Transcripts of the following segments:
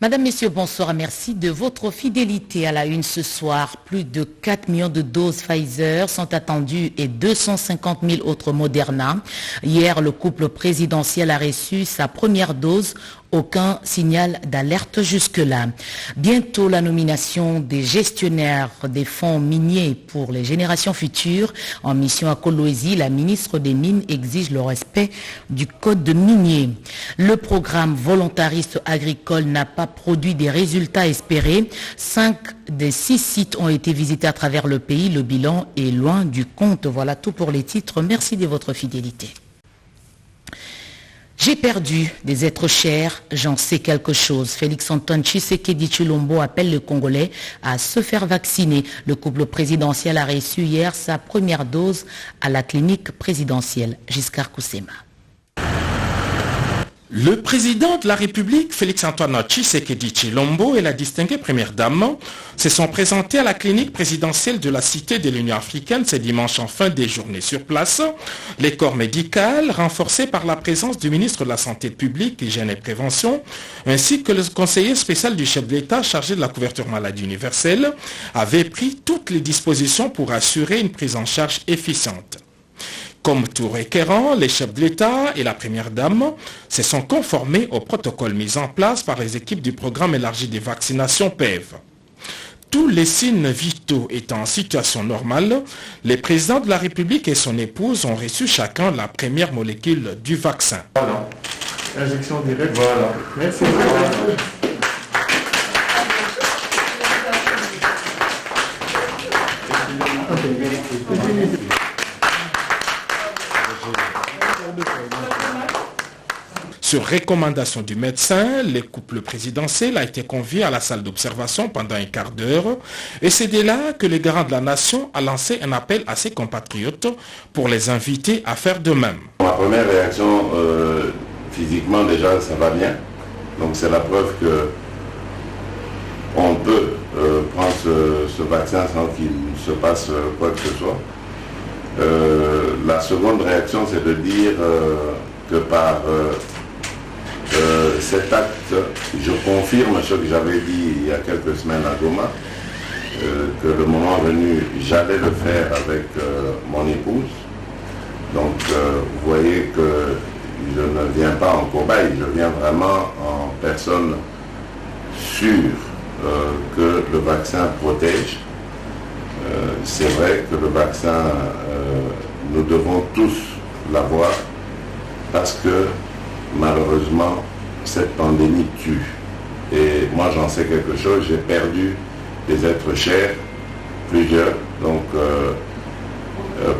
Madame, Messieurs, bonsoir. Merci de votre fidélité à la une ce soir. Plus de 4 millions de doses Pfizer sont attendues et 250 000 autres Moderna. Hier, le couple présidentiel a reçu sa première dose. Aucun signal d'alerte jusque-là. Bientôt la nomination des gestionnaires des fonds miniers pour les générations futures. En mission à Kolwezi, la ministre des Mines exige le respect du code minier. Le programme volontariste agricole n'a pas produit des résultats espérés. 5 des 6 sites ont été visités à travers le pays. Le bilan est loin du compte. Voilà tout pour les titres. Merci de votre fidélité. J'ai perdu des êtres chers, j'en sais quelque chose. Félix-Antoine Tshisekedi Tshilombo appelle les Congolais à se faire vacciner. Le couple présidentiel a reçu hier sa première dose à la clinique présidentielle. Giscard Koussema. Le président de la République, Félix-Antoine Tshisekedi Tshilombo, et la distinguée première dame se sont présentés à la clinique présidentielle de la Cité de l'Union africaine ce dimanche en fin de journée. Sur place, les corps médicaux, renforcés par la présence du ministre de la Santé publique, Hygiène et Prévention, ainsi que le conseiller spécial du chef de l'État chargé de la couverture maladie universelle, avaient pris toutes les dispositions pour assurer une prise en charge efficiente. Comme tout requérant, les chefs de l'État et la première dame se sont conformés au protocole mis en place par les équipes du programme élargi de vaccination PEV. Tous les signes vitaux étant en situation normale, le président de la République et son épouse ont reçu chacun la première molécule du vaccin. Voilà. Injection directe, voilà. Merci beaucoup. Sur recommandation du médecin, le couple présidentiel a été convié à la salle d'observation pendant un quart d'heure et c'est de là que le garant de la nation a lancé un appel à ses compatriotes pour les inviter à faire de même. Ma première réaction, physiquement déjà, ça va bien. Donc c'est la preuve que on peut prendre ce vaccin sans qu'il se passe quoi que ce soit. La seconde réaction, c'est de dire que par cet acte, je confirme ce que j'avais dit il y a quelques semaines à Goma, que le moment venu, j'allais le faire avec mon épouse. Donc vous voyez que je ne viens pas en cobaye, je viens vraiment en personne sûre que le vaccin protège. C'est vrai que le vaccin, nous devons tous l'avoir parce que malheureusement, cette pandémie tue. Et moi, j'en sais quelque chose. J'ai perdu des êtres chers, plusieurs. Donc,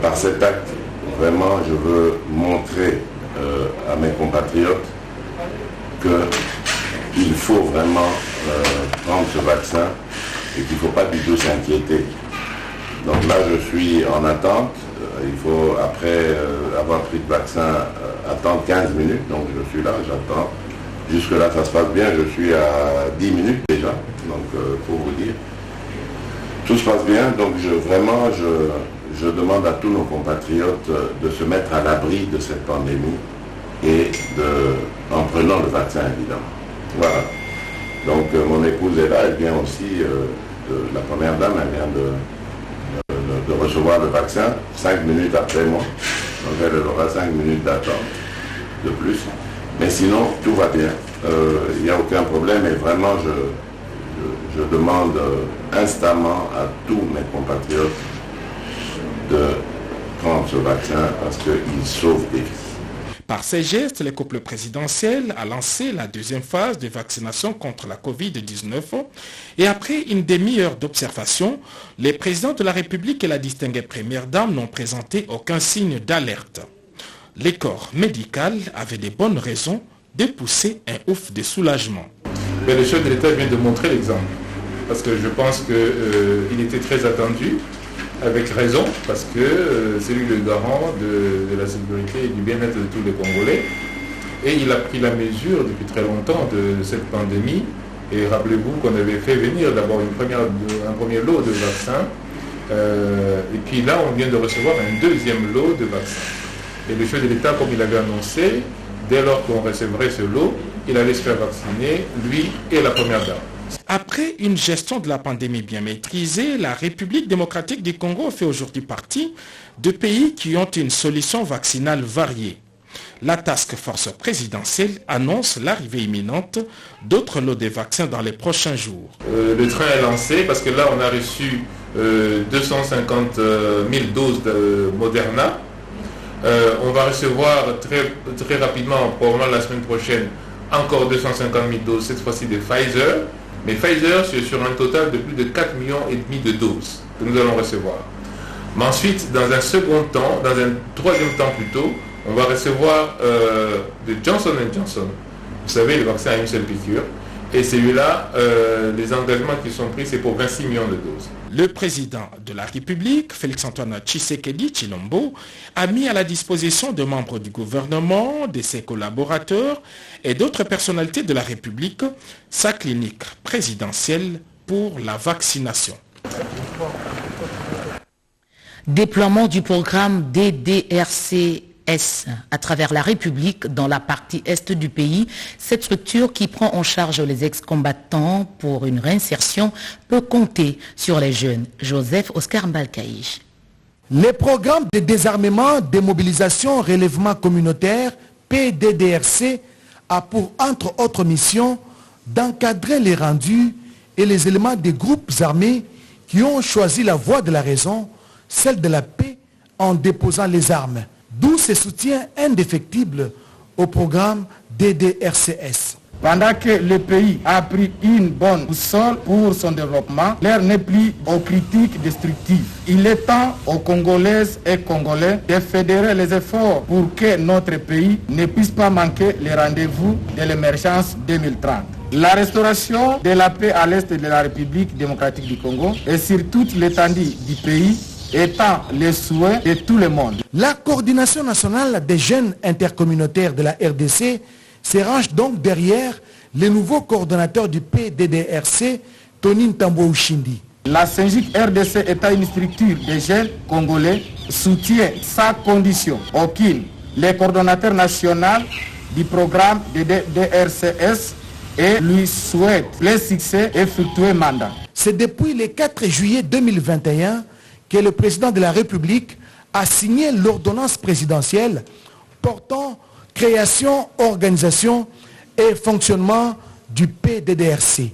par cet acte, vraiment, je veux montrer à mes compatriotes qu'il faut vraiment prendre ce vaccin et qu'il ne faut pas du tout s'inquiéter. Donc là, je suis en attente. Il faut, après avoir pris le vaccin, attendre 15 minutes. Donc je suis là, j'attends. Jusque-là, ça se passe bien. Je suis à 10 minutes déjà. Donc pour vous dire, tout se passe bien. Donc vraiment, je demande à tous nos compatriotes de se mettre à l'abri de cette pandémie et en prenant le vaccin, évidemment. Voilà. Donc mon épouse est là. Elle vient aussi, la première dame, elle vient de recevoir le vaccin 5 minutes après moi. Donc elle aura 5 minutes d'attente de plus. Mais sinon, tout va bien. Il n'y a aucun problème et vraiment, je demande instamment à tous mes compatriotes de prendre ce vaccin parce qu'il sauve des vies. Par ces gestes, le couple présidentiel a lancé la deuxième phase de vaccination contre la Covid-19 et après une demi-heure d'observation, les présidents de la République et la distinguée première dame n'ont présenté aucun signe d'alerte. Le corps médical avait de bonnes raisons de pousser un ouf de soulagement. Mais le chef de l'État vient de montrer l'exemple parce que je pense qu'il était très attendu. Avec raison, parce que c'est lui le garant de la sécurité et du bien-être de tous les Congolais. Et il a pris la mesure depuis très longtemps de cette pandémie. Et rappelez-vous qu'on avait fait venir d'abord un premier lot de vaccins. Et puis là, on vient de recevoir un deuxième lot de vaccins. Et le chef de l'État, comme il avait annoncé, dès lors qu'on recevrait ce lot, il allait se faire vacciner, lui et la première dame. Après une gestion de la pandémie bien maîtrisée, la République démocratique du Congo fait aujourd'hui partie de pays qui ont une solution vaccinale variée. La task force présidentielle annonce l'arrivée imminente d'autres lots de vaccins dans les prochains jours. Le train est lancé parce que là on a reçu 250 000 doses de Moderna. On va recevoir très rapidement, probablement la semaine prochaine, encore 250 000 doses, cette fois-ci de Pfizer. Mais Pfizer, c'est sur un total de plus de 4,5 millions de doses que nous allons recevoir. Mais ensuite, dans un second temps, dans un troisième temps plutôt, on va recevoir de Johnson & Johnson. Vous savez, le vaccin a une seule piqûre. Et celui-là, les engagements qui sont pris, c'est pour 26 millions de doses. Le président de la République, Félix-Antoine Tshisekedi Tshilombo, a mis à la disposition de membres du gouvernement, de ses collaborateurs et d'autres personnalités de la République sa clinique présidentielle pour la vaccination. Déploiement du programme DDRCS à travers la République dans la partie est du pays. Cette structure qui prend en charge les ex-combattants pour une réinsertion peut compter sur les jeunes. Joseph Oscar Mbalkaïch. Les programmes de désarmement, démobilisation, relèvement communautaire, PDDRC, a pour entre autres missions d'encadrer les rendus et les éléments des groupes armés qui ont choisi la voie de la raison, celle de la paix, en déposant les armes. D'où ce soutien indéfectible au programme DDRCS. Pendant que le pays a pris une bonne boussole pour son développement, l'heure n'est plus aux critiques destructives. Il est temps aux Congolaises et Congolais de fédérer les efforts pour que notre pays ne puisse pas manquer les rendez-vous de l'émergence 2030. La restauration de la paix à l'est de la République démocratique du Congo et sur toute l'étendue du pays étant le souhait de tout le monde. La coordination nationale des jeunes intercommunautaires de la RDC se range donc derrière le nouveau coordonnateur du PDDRC, Tony Ntambo Ushindi. La Syngic RDC étant une structure des jeunes congolais soutient sans condition aucune le coordonnateur national du programme DDRCS et lui souhaite le succès et fructueux mandat. C'est depuis le 4 juillet 2021 que le président de la République a signé l'ordonnance présidentielle portant création, organisation et fonctionnement du PDDRC.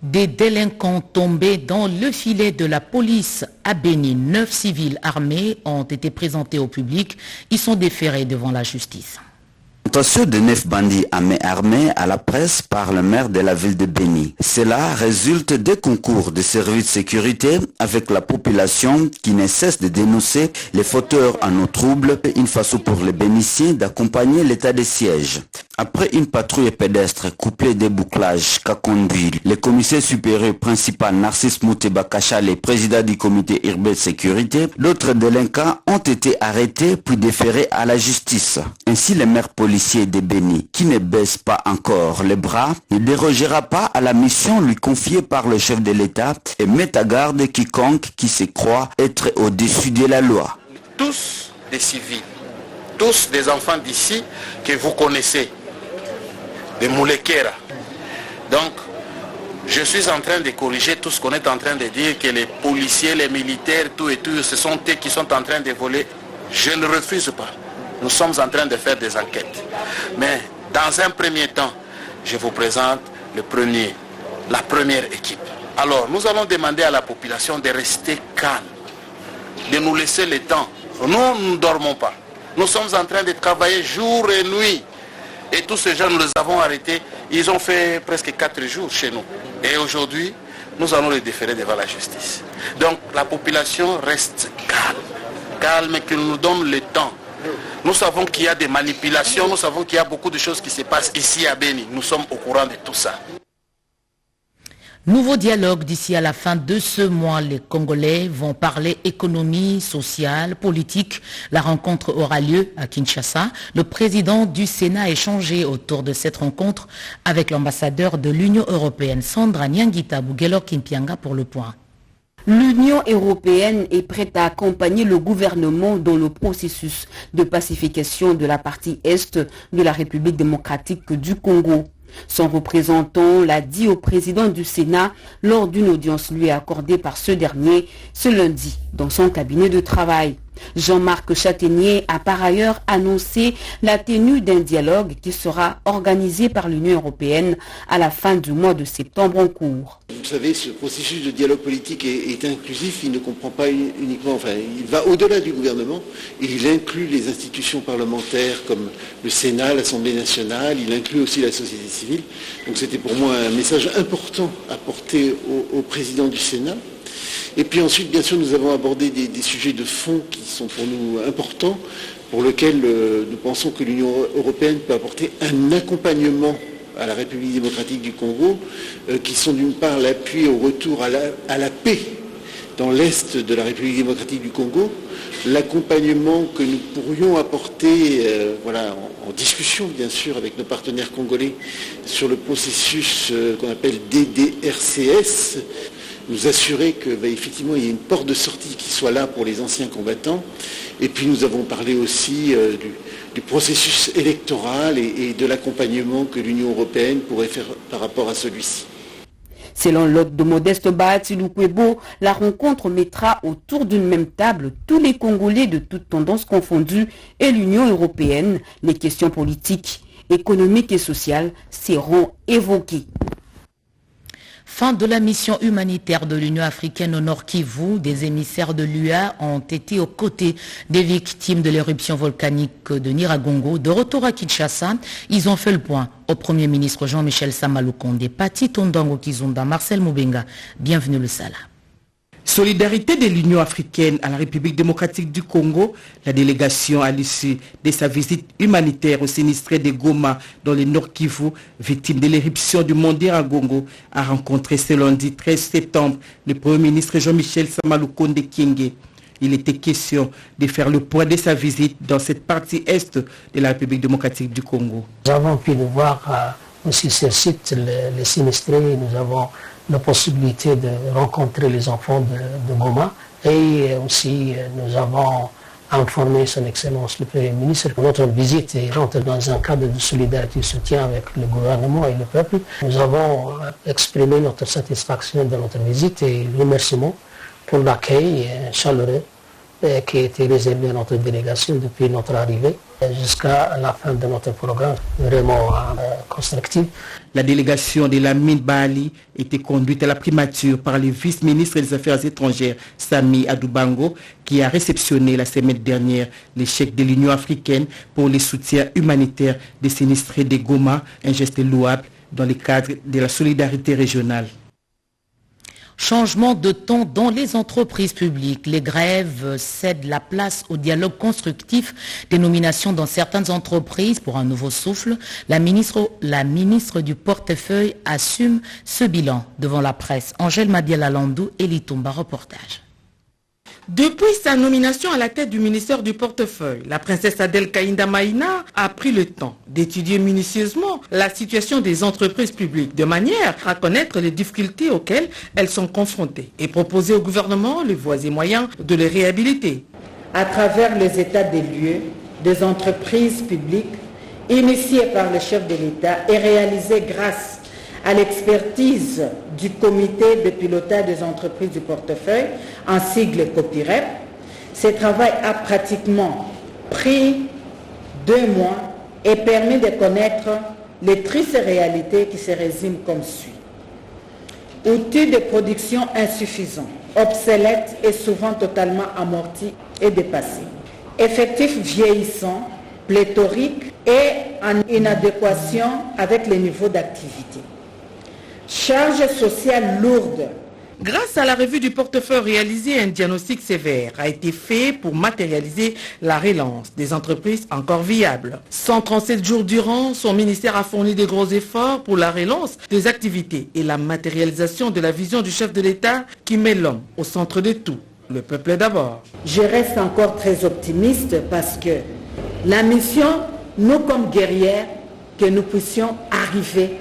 Des délinquants tombés dans le filet de la police à Béni, 9 civils armés ont été présentés au public. Ils sont déférés devant la justice. L'intention de 9 bandits à main armée à la presse par le maire de la ville de Béni. Cela résulte des concours de services de sécurité avec la population qui ne cesse de dénoncer les fauteurs en eau trouble, une façon pour les bénitiens d'accompagner l'état de siège. Après une patrouille pédestre couplée des bouclages qu'a conduit le commissaire supérieur principal Narcisse Mouteba Kachale, président du comité urbain de sécurité, d'autres délinquants ont été arrêtés puis déférés à la justice. Ainsi, le maire policier de Béni, qui ne baisse pas encore les bras, ne dérogera pas à la mission lui confiée par le chef de l'État et met à garde quiconque qui se croit être au-dessus de la loi. Tous des civils, tous des enfants d'ici que vous connaissez, des Moulekera. Donc, je suis en train de corriger tout ce qu'on est en train de dire, que les policiers, les militaires, tout et tout, ce sont eux qui sont en train de voler. Je ne refuse pas. Nous sommes en train de faire des enquêtes. Mais dans un premier temps, je vous présente la première équipe. Alors, nous allons demander à la population de rester calme, de nous laisser le temps. Nous ne dormons pas. Nous sommes en train de travailler jour et nuit. Et tous ces gens, nous les avons arrêtés. Ils ont fait presque 4 jours chez nous. Et aujourd'hui, nous allons les déférer devant la justice. Donc, la population reste calme. Calme, qu'il nous donne le temps. Nous savons qu'il y a des manipulations, nous savons qu'il y a beaucoup de choses qui se passent ici à Béni. Nous sommes au courant de tout ça. Nouveau dialogue d'ici à la fin de ce mois. Les Congolais vont parler économie, sociale, politique. La rencontre aura lieu à Kinshasa. Le président du Sénat a échangé autour de cette rencontre avec l'ambassadeur de l'Union européenne, Sandra Nyangita Bouguelo Kimpianga, pour le point. L'Union européenne est prête à accompagner le gouvernement dans le processus de pacification de la partie est de la République démocratique du Congo. Son représentant l'a dit au président du Sénat lors d'une audience lui accordée par ce dernier ce lundi dans son cabinet de travail. Jean-Marc Châtaignier a par ailleurs annoncé la tenue d'un dialogue qui sera organisé par l'Union européenne à la fin du mois de septembre en cours. Vous savez, ce processus de dialogue politique est inclusif, il ne comprend pas uniquement, il va au-delà du gouvernement, et il inclut les institutions parlementaires comme le Sénat, l'Assemblée nationale, il inclut aussi la société civile. Donc c'était pour moi un message important à porter au président du Sénat. Et puis ensuite, bien sûr, nous avons abordé des sujets de fond qui sont pour nous importants, pour lesquels nous pensons que l'Union européenne peut apporter un accompagnement à la République démocratique du Congo, qui sont d'une part l'appui au retour à la paix dans l'est de la République démocratique du Congo, l'accompagnement que nous pourrions apporter en discussion bien sûr avec nos partenaires congolais sur le processus qu'on appelle DDRCS, nous assurer que effectivement il y ait une porte de sortie qui soit là pour les anciens combattants. Et puis nous avons parlé aussi du processus électoral et de l'accompagnement que l'Union européenne pourrait faire par rapport à celui-ci. Selon l'hôte de Modeste Bahati Lukwebo, la rencontre mettra autour d'une même table tous les Congolais de toutes tendances confondues et l'Union européenne. Les questions politiques, économiques et sociales seront évoquées. Fin de la mission humanitaire de l'Union africaine au Nord Kivu. Des émissaires de l'UA ont été aux côtés des victimes de l'éruption volcanique de Nyiragongo. De retour à Kinshasa, ils ont fait le point au Premier ministre Jean-Michel Sama Lukonde, Pati Tondango Kizunda, Marcel Moubenga. Bienvenue le Sala. Solidarité de l'Union africaine à la République démocratique du Congo, la délégation à l'issue de sa visite humanitaire au sinistré de Goma dans le Nord Kivu, victime de l'éruption du mont Nyiragongo, a rencontré ce lundi 13 septembre le Premier ministre Jean-Michel Sama Lukonde Kyenge. Il était question de faire le point de sa visite dans cette partie est de la République démocratique du Congo. Nous avons pu voir aussi sur site les sinistrés, nous avons la possibilité de rencontrer les enfants de Goma et aussi nous avons informé son Excellence le Premier ministre que notre visite rentre dans un cadre de solidarité et de soutien avec le gouvernement et le peuple. Nous avons exprimé notre satisfaction de notre visite et remerciements pour l'accueil chaleureux qui a été réservé à notre délégation depuis notre arrivée jusqu'à la fin de notre programme, vraiment constructif. La délégation de la mine Bali était conduite à la primature par le vice-ministre des Affaires étrangères, Sami Adoubango, qui a réceptionné la semaine dernière les chèques de l'Union africaine pour les soutiens humanitaires des sinistrés de Goma, un geste louable dans le cadre de la solidarité régionale. Changement de ton dans les entreprises publiques. Les grèves cèdent la place au dialogue constructif. Des nominations dans certaines entreprises pour un nouveau souffle. La ministre du portefeuille assume ce bilan devant la presse. Angèle Madiala-Landou et Litumba, reportage. Depuis sa nomination à la tête du ministère du portefeuille, la princesse Adèle Kaïnda Maïna a pris le temps d'étudier minutieusement la situation des entreprises publiques de manière à connaître les difficultés auxquelles elles sont confrontées et proposer au gouvernement les voies et moyens de les réhabiliter. À travers les états des lieux des entreprises publiques initiés par le chef de l'État et réalisés grâce à l'expertise du comité de pilotage des entreprises du portefeuille, en sigle COPIREP. Ce travail a pratiquement pris 2 mois et permis de connaître les tristes réalités qui se résument comme suit. Outils de production insuffisants, obsolètes et souvent totalement amortis et dépassés. Effectifs vieillissants, pléthoriques et en inadéquation avec les niveaux d'activité. Charges sociales lourdes. Grâce à la revue du portefeuille réalisée, un diagnostic sévère a été fait pour matérialiser la relance des entreprises encore viables. 137 jours durant, son ministère a fourni de gros efforts pour la relance des activités et la matérialisation de la vision du chef de l'État qui met l'homme au centre de tout. Le peuple d'abord. Je reste encore très optimiste parce que la mission, nous comme guerrières, que nous puissions arriver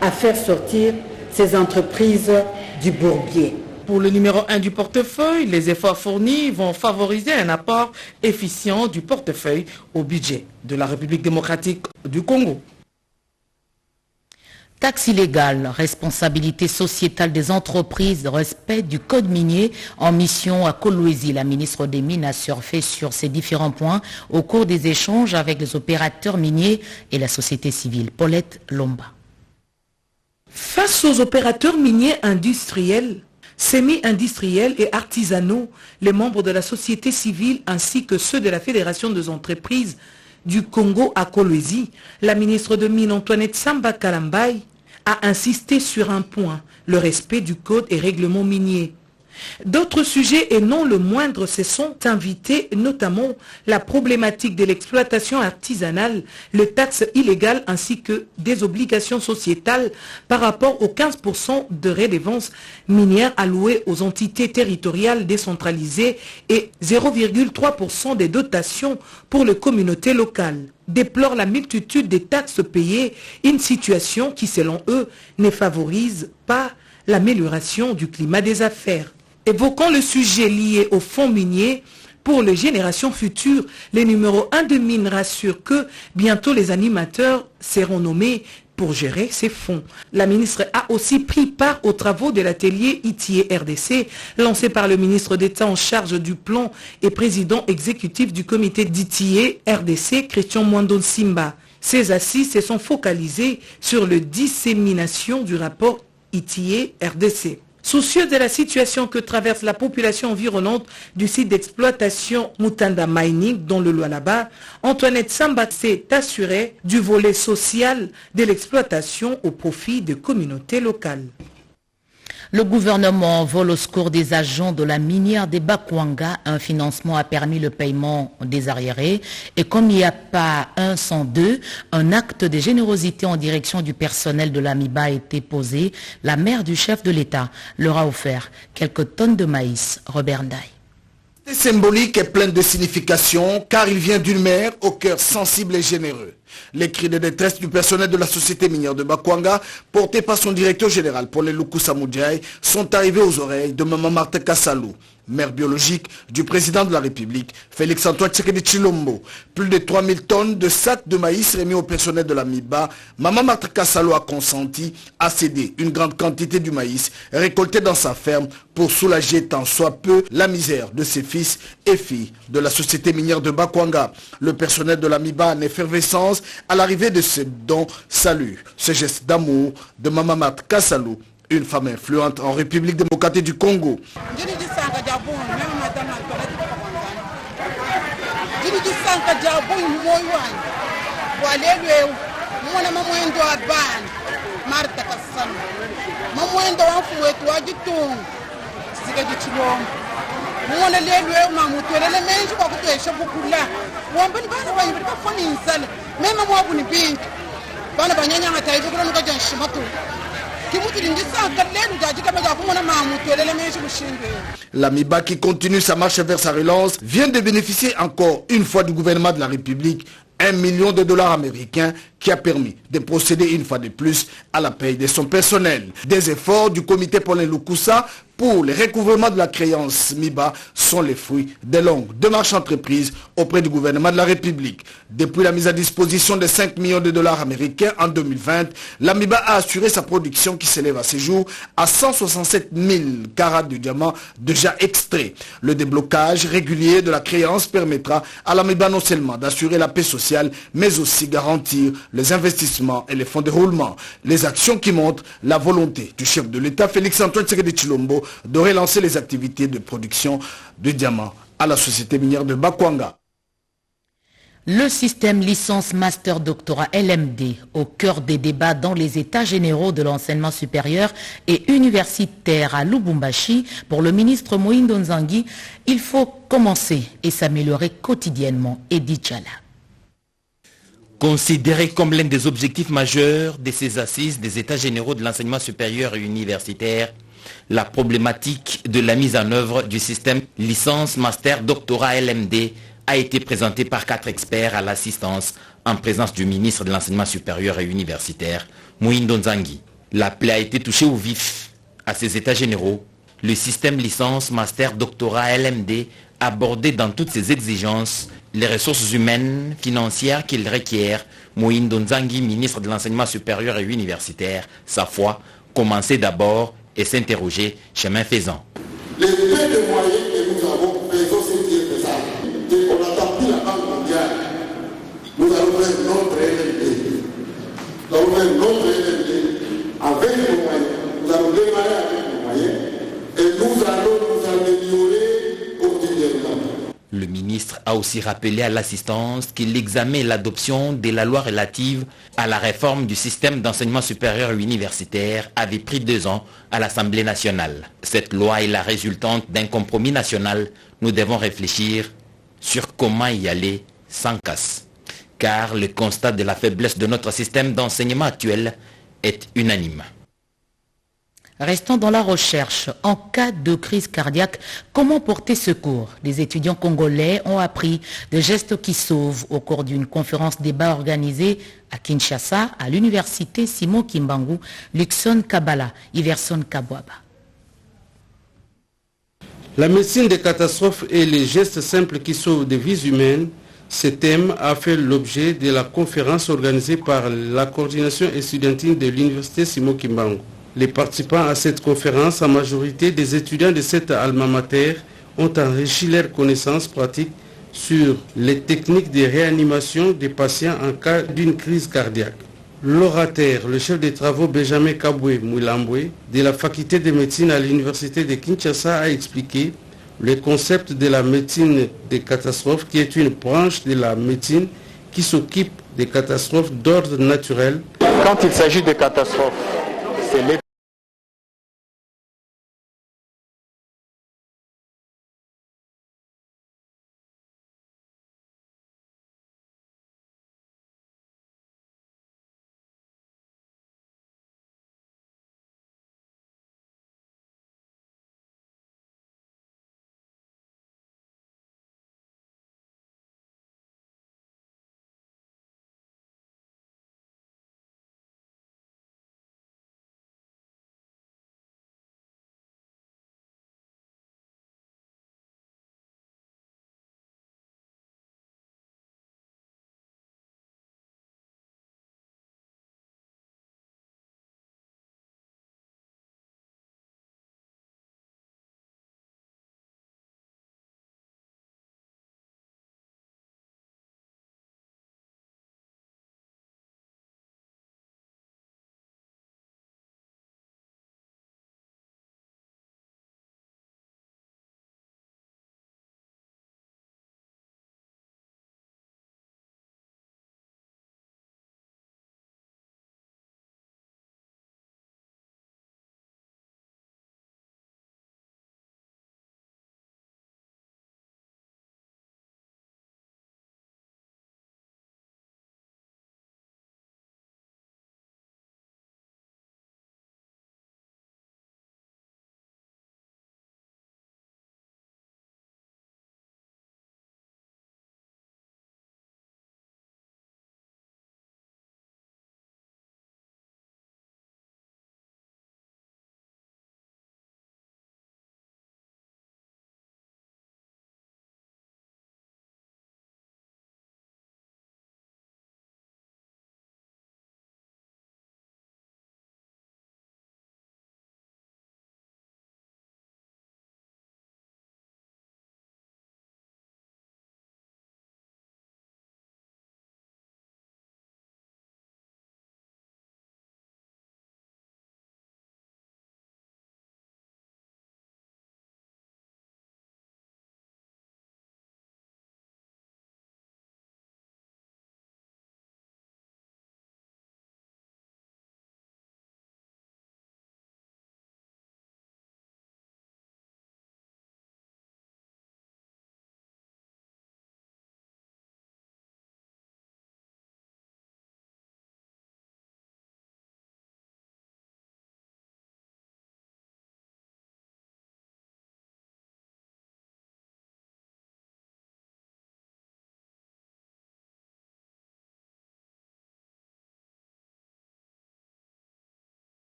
à faire sortir ces entreprises du bourbier. Pour le numéro 1 du portefeuille, les efforts fournis vont favoriser un apport efficient du portefeuille au budget de la République démocratique du Congo. Taxes illégales, responsabilité sociétale des entreprises, respect du code minier en mission à Kolwezi. La ministre des Mines a surfé sur ces différents points au cours des échanges avec les opérateurs miniers et la société civile. Paulette Lomba. Face aux opérateurs miniers industriels, semi-industriels et artisanaux, les membres de la société civile ainsi que ceux de la Fédération des entreprises du Congo à Kolwezi, la ministre de Mines Antoinette Samba Kalambaye a insisté sur un point, le respect du code et règlement minier. D'autres sujets et non le moindre se sont invités, notamment la problématique de l'exploitation artisanale, les taxes illégales ainsi que des obligations sociétales par rapport aux 15% de redevance minière allouées aux entités territoriales décentralisées et 0,3% des dotations pour les communautés locales. Déplore la multitude des taxes payées, une situation qui, selon eux, ne favorise pas l'amélioration du climat des affaires. Évoquant le sujet lié au fonds minier, pour les générations futures, les numéros 1 de mines rassurent que bientôt les animateurs seront nommés pour gérer ces fonds. La ministre a aussi pris part aux travaux de l'atelier ITIE RDC lancé par le ministre d'État en charge du plan et président exécutif du comité d'ITIE RDC, Christian Mwando Simba. Ces assises se sont focalisées sur la dissémination du rapport ITIE RDC. Soucieux de la situation que traverse la population environnante du site d'exploitation Mutanda Mining dans le Lualaba, Antoinette Samba s'est assurée du volet social de l'exploitation au profit des communautés locales. Le gouvernement vole au secours des agents de la minière des Bakwanga. Un financement a permis le paiement des arriérés. Et comme il n'y a pas un sans deux, un acte de générosité en direction du personnel de la MIBA a été posé. La mère du chef de l'État leur a offert quelques tonnes de maïs. Robert Ndaye. C'est symbolique et plein de signification car il vient d'une mère au cœur sensible et généreux. Les cris de détresse du personnel de la société minière de Bakwanga, portés par son directeur général Paul Lukusa Mudjai, sont arrivés aux oreilles de Maman Marthe Kassalou, mère biologique du président de la République, Félix Antoine Tshisekedi Tshilombo. Plus de 3000 tonnes de sacs de maïs remis au personnel de la MIBA. Maman Marthe Kassalou a consenti à céder une grande quantité du maïs récolté dans sa ferme pour soulager tant soit peu la misère de ses fils et filles de la société minière de Bakwanga. Le personnel de la MIBA en effervescence à l'arrivée de ce don salue ce geste d'amour de Maman Marthe Kassalou, une femme influente en République démocratique du Congo. La MIBA qui continue sa marche vers sa relance vient de bénéficier encore une fois du gouvernement de la République $1 million américains qui a permis de procéder une fois de plus à la paye de son personnel. Des efforts du comité Paulin Lukusa pour le recouvrement de la créance MIBA sont les fruits des longues démarches entreprises auprès du gouvernement de la République. Depuis la mise à disposition de $5 millions américains en 2020, la MIBA a assuré sa production qui s'élève à ce jour à 167 000 carats de diamants déjà extraits. Le déblocage régulier de la créance permettra à la MIBA non seulement d'assurer la paix sociale, mais aussi garantir les investissements et les fonds de roulement. Les actions qui montrent la volonté du chef de l'État, Félix Antoine Tshisekedi Tshilombo, de relancer les activités de production de diamants à la société minière de Bakwanga. Le système licence master doctorat LMD au cœur des débats dans les états généraux de l'enseignement supérieur et universitaire à Lubumbashi. Pour le ministre Mohindo Nzangi, il faut commencer et s'améliorer quotidiennement. Edith Chala. Considéré comme l'un des objectifs majeurs de ces assises des états généraux de l'enseignement supérieur et universitaire, la problématique de la mise en œuvre du système licence master doctorat LMD a été présentée par 4 experts à l'assistance en présence du ministre de l'enseignement supérieur et universitaire, Mohindo Nzangi. La plaie a été touchée au vif à ces états généraux le système licence, master, doctorat, LMD, aborder dans toutes ses exigences les ressources humaines, financières qu'il requiert. Moïne Donzangi, ministre de l'Enseignement supérieur et universitaire, sa foi, commencer d'abord et s'interroger chemin faisant. Les peu de moyens que nous avons, faisons ce qui est faisable. Et on n'attend plus la Banque mondiale. Nous allons faire notre LMD. Nous allons faire notre LMD avec nos moyens. Nous allons démarrer avec nos moyens et nous allons nous améliorer quotidiennement. Le ministre a aussi rappelé à l'assistance que l'examen et l'adoption de la loi relative à la réforme du système d'enseignement supérieur universitaire avait pris 2 ans à l'Assemblée nationale. Cette loi est la résultante d'un compromis national. Nous devons réfléchir sur comment y aller sans casse. Car le constat de la faiblesse de notre système d'enseignement actuel est unanime. Restons dans la recherche. En cas de crise cardiaque, comment porter secours? Les étudiants congolais ont appris des gestes qui sauvent au cours d'une conférence débat organisée à Kinshasa, à l'université Simon Kimbangu, Luxon Kabala, Iverson Kabwaba. La médecine des catastrophes et les gestes simples qui sauvent des vies humaines, ce thème a fait l'objet de la conférence organisée par la coordination estudiantine de l'université Simon Kimbangu. Les participants à cette conférence, en majorité des étudiants de cette alma mater, ont enrichi leurs connaissances pratiques sur les techniques de réanimation des patients en cas d'une crise cardiaque. L'orateur, le chef des travaux Benjamin Kabwe Moulambwe, de la faculté de médecine à l'université de Kinshasa, a expliqué le concept de la médecine des catastrophes, qui est une branche de la médecine qui s'occupe des catastrophes d'ordre naturel. Quand il s'agit de catastrophes, c'est